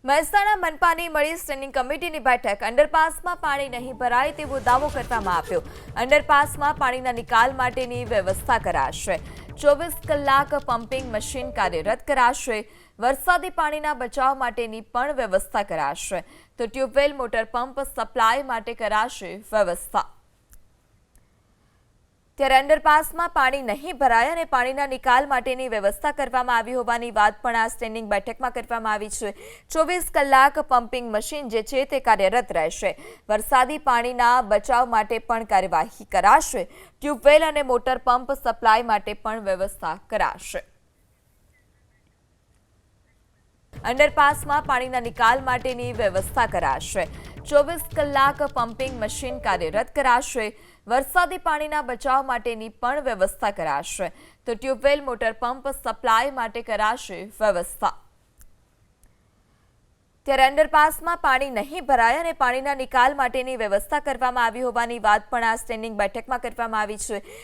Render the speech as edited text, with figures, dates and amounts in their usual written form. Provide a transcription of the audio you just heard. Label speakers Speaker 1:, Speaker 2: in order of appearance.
Speaker 1: મહેસાણા મનપાની મળી સ્ટેન્ડિંગ કમિટીની બેઠક અંડરપાસમાં પાણી નહીં ભરાય તેવો દાવો કરવામાં આવ્યો। અંડરપાસમાં પાણીના નિકાલ માટેની વ્યવસ્થા કરાશે। 24 કલાક પમ્પિંગ મશીન કાર્યરત કરાશે। વરસાદી પાણીના બચાવ માટેની પણ વ્યવસ્થા કરાશે। તો ટ્યુબવેલ મોટર પંપ સપ્લાય માટે કરાશે વ્યવસ્થા। ત્યારે અંડરપાસમાં પાણી નહીં ભરાય અને પાણીના નિકાલ માટેની વ્યવસ્થા કરવામાં આવી હોવાની વાત પણ આ સ્ટેન્ડિંગ બેઠકમાં કરવામાં આવી છે। 24 કલાક પમ્પિંગ મશીન જે છે તે કાર્યરત રહેશે। વરસાદી પાણીના બચાવ માટે પણ કાર્યવાહી કરાશે। ટ્યુબવેલ અને મોટર પંપ સપ્લાય માટે પણ વ્યવસ્થા કરાશે। અંડરપાસમાં પાણીના નિકાલ માટેની વ્યવસ્થા કરાશે। 24 કલાક પમ્પિંગ મશીન કાર્યરત કરાશે। વરસાદી પાણીના બચાવ માટેની પણ વ્યવસ્થા કરાશે। તો ટ્યુબવેલ મોટર પંપ સપ્લાય માટે કરાશે વ્યવસ્થા। ત્યારે અંડરપાસમાં પાણી નહીં ભરાય અને પાણીના નિકાલ માટેની વ્યવસ્થા કરવામાં આવી હોવાની વાત પણ આ સ્ટેન્ડિંગ બેઠકમાં કરવામાં આવી છે।